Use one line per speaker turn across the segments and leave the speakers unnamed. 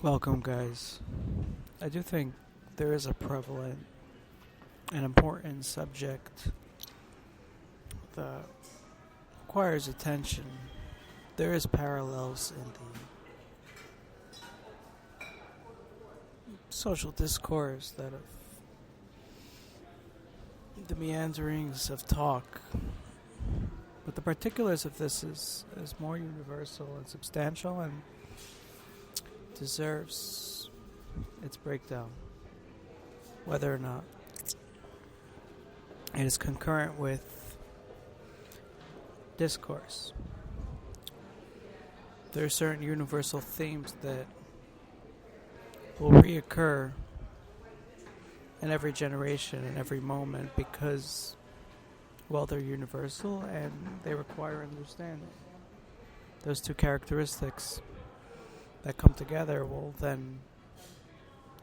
Welcome, guys. I do think there is a prevalent and important subject that requires attention. There is parallels in the social discourse that of the meanderings of talk, but the particulars of this is more universal and substantial and deserves its breakdown, whether or not it is concurrent with discourse. There are certain universal themes that will reoccur in every generation and every moment because, well, they're universal and they require understanding. Those two characteristics that come together will then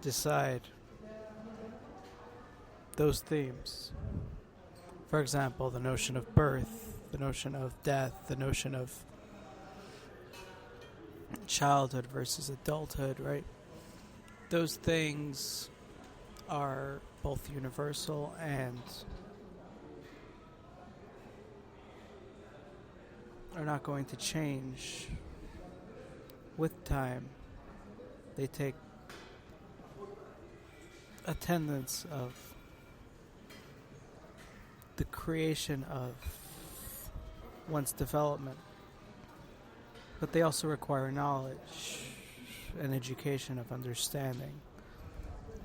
decide those themes. For example, the notion of birth, the notion of death, the notion of childhood versus adulthood, right? Those things are both universal and are not going to change with time. They take attendance of the creation of one's development, but they also require knowledge and education of understanding.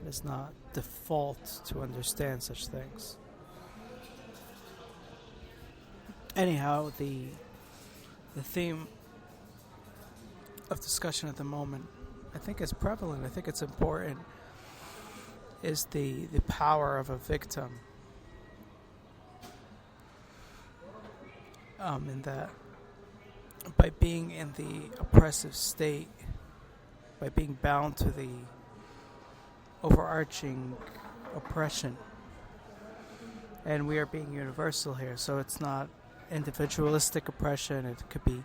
It is not default to understand such things. Anyhow, the theme of discussion at the moment, I think it's prevalent, I think it's important, is the power of a victim. In that, by being in the oppressive state, by being bound to the overarching oppression, and we are being universal here, so it's not individualistic oppression, it could be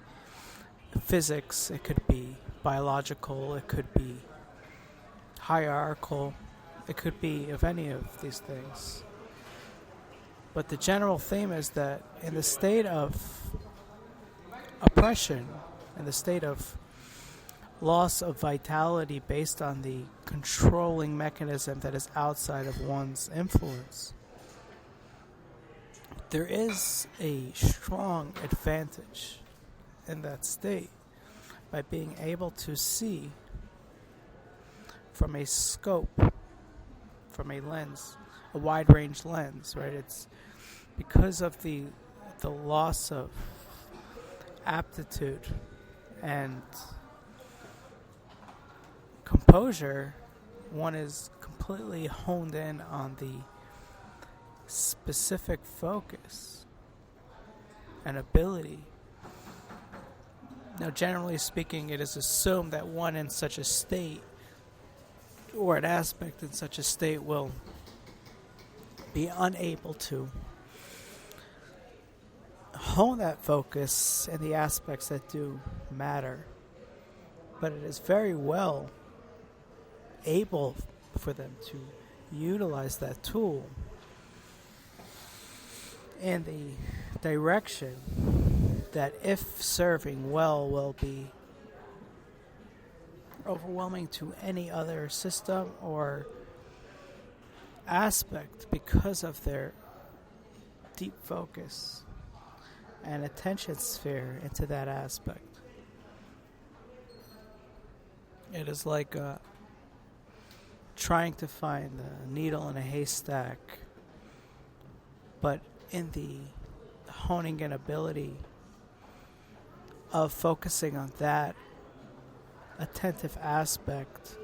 physics, it could be biological, it could be hierarchical, it could be of any of these things. But the general theme is that in the state of oppression, in the state of loss of vitality based on the controlling mechanism that is outside of one's influence, there is a strong advantage in that state by being able to see from a scope, from a lens, a wide range lens, right? It's because of the loss of aptitude and composure, one is completely honed in on the specific focus and ability. Now, generally speaking, it is assumed that one in such a state, or an aspect in such a state, will be unable to hone that focus in the aspects that do matter. But it is very well able for them to utilize that tool in the direction that, if serving well, will be overwhelming to any other system or aspect because of their deep focus and attention sphere into that aspect. It is like trying to find a needle in a haystack, but in the honing in ability of focusing on that attentive aspect,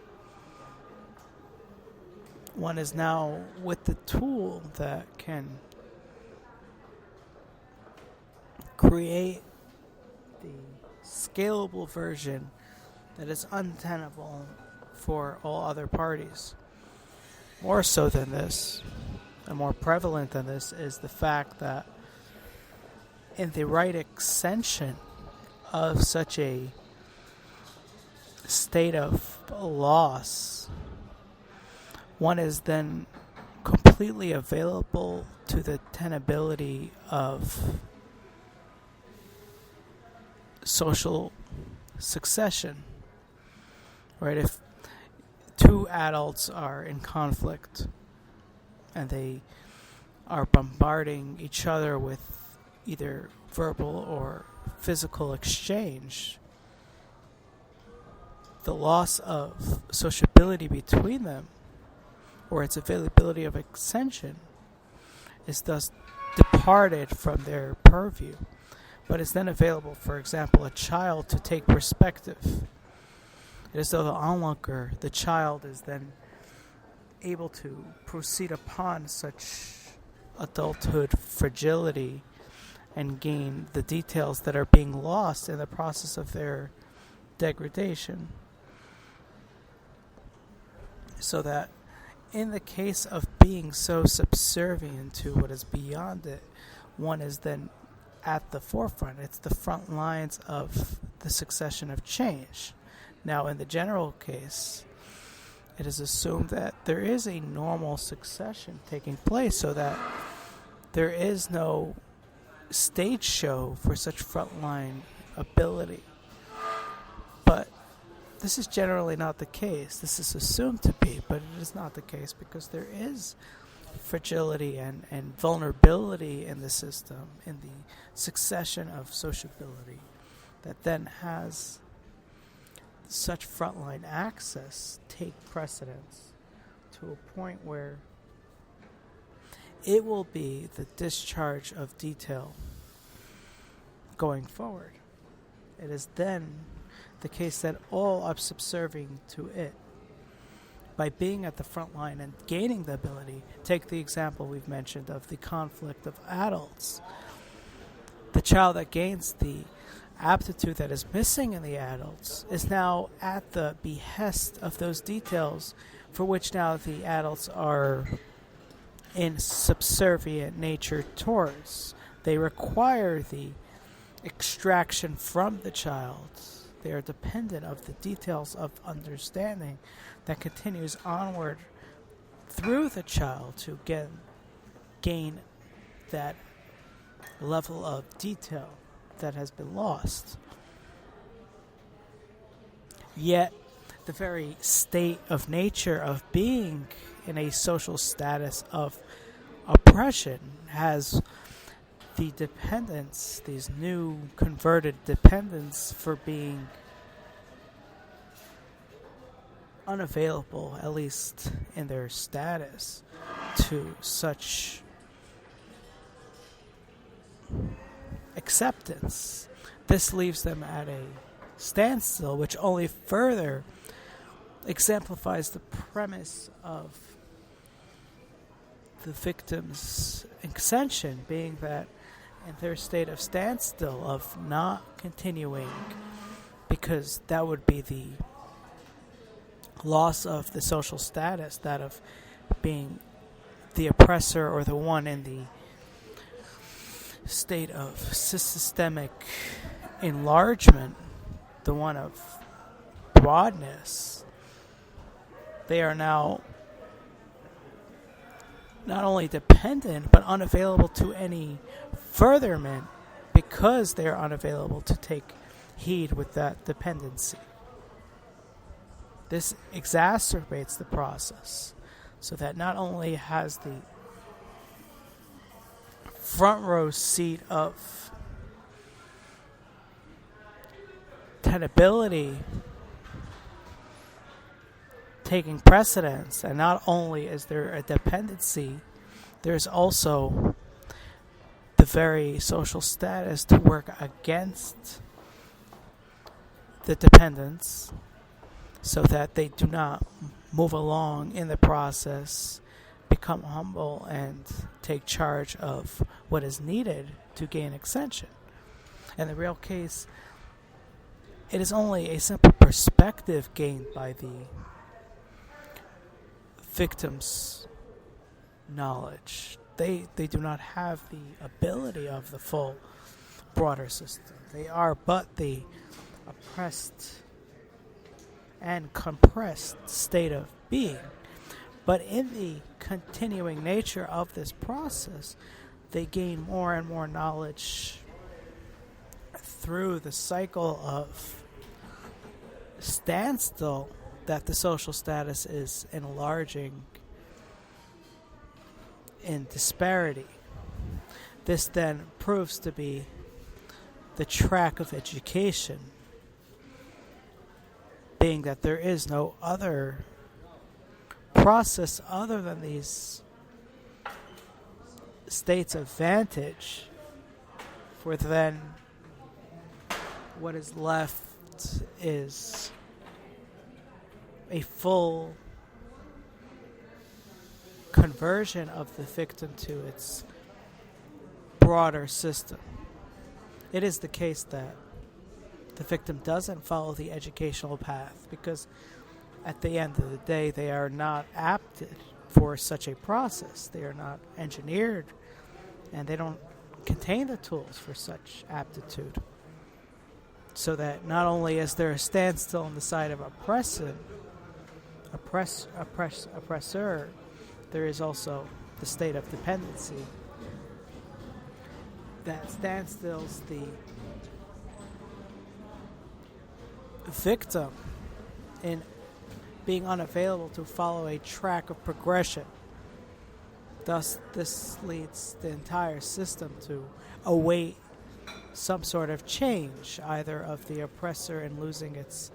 one is now with the tool that can create the scalable version that is untenable for all other parties. More so than this, and more prevalent than this, is the fact that in the right extension of such a state of loss, one is then completely available to the tenability of social succession. Right? If two adults are in conflict and they are bombarding each other with either verbal or physical exchange, the loss of sociability between them, or its availability of extension, is thus departed from their purview, but is then available, for example, a child to take perspective. It is though the onlooker, the child, is then able to proceed upon such adulthood fragility and gain the details that are being lost in the process of their degradation. So that in the case of being so subservient to what is beyond it, one is then at the forefront. It's the front lines of the succession of change. Now, in the general case, it is assumed that there is a normal succession taking place, so that there is no stage show for such frontline ability. But this is generally not the case. This is assumed to be, but it is not the case, because there is fragility and vulnerability in the system, in the succession of sociability, that then has such frontline access take precedence to a point where it will be the discharge of detail going forward. It is then the case that all are subserving to it. By being at the front line and gaining the ability, take the example we've mentioned of the conflict of adults. The child that gains the aptitude that is missing in the adults is now at the behest of those details for which now the adults are in subservient nature towards. They require the extraction from the child. They are dependent of the details of understanding that continues onward through the child to gain that level of detail that has been lost. Yet, the very state of nature of being in a social status of oppression has the dependence, these new converted dependents, for being unavailable, at least in their status, to such acceptance. This leaves them at a standstill, which only further exemplifies the premise of the victim's extension, being that in their state of standstill, of not continuing, because that would be the loss of the social status, that of being the oppressor or the one in the state of systemic enlargement, the one of broadness. They are now not only dependent but unavailable to any furtherment, because they are unavailable to take heed with that dependency. This exacerbates the process, so that not only has the front row seat of tenability taking precedence, and not only is there a dependency, there's also the very social status to work against the dependence, so that they do not move along in the process, become humble, and take charge of what is needed to gain extension. In the real case, it is only a simple perspective gained by the victim's knowledge. They do not have the ability of the full broader system. They are but the oppressed and compressed state of being. But in the continuing nature of this process, they gain more and more knowledge through the cycle of standstill that the social status is enlarging in disparity. This then proves to be the track of education, being that there is no other process other than these states of vantage, for then what is left is a full conversion of the victim to its broader system. It is the case that the victim doesn't follow the educational path because at the end of the day they are not apted for such a process. They are not engineered and they don't contain the tools for such aptitude. So that not only is there a standstill on the side of oppressor, there is also the state of dependency that standstills the victim in being unavailable to follow a track of progression. Thus, this leads the entire system to await some sort of change, either of the oppressor in losing its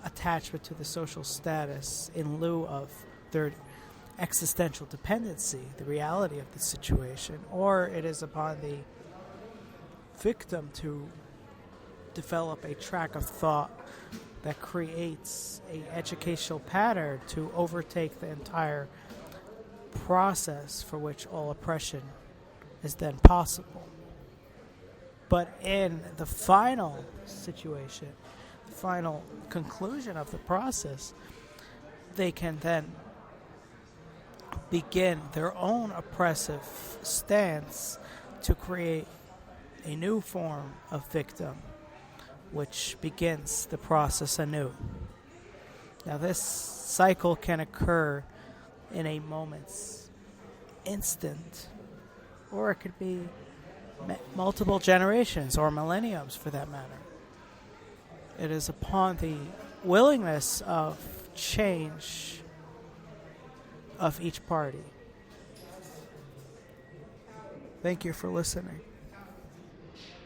attachment to the social status in lieu of their existential dependency, the reality of the situation, or it is upon the victim to develop a track of thought that creates an educational pattern to overtake the entire process for which all oppression is then possible. But in the final situation, the final conclusion of the process, they can then begin their own oppressive stance to create a new form of victim, which begins the process anew. Now, this cycle can occur in a moment's instant, or it could be multiple generations or millenniums for that matter. It is upon the willingness of change of each party. Thank you for listening.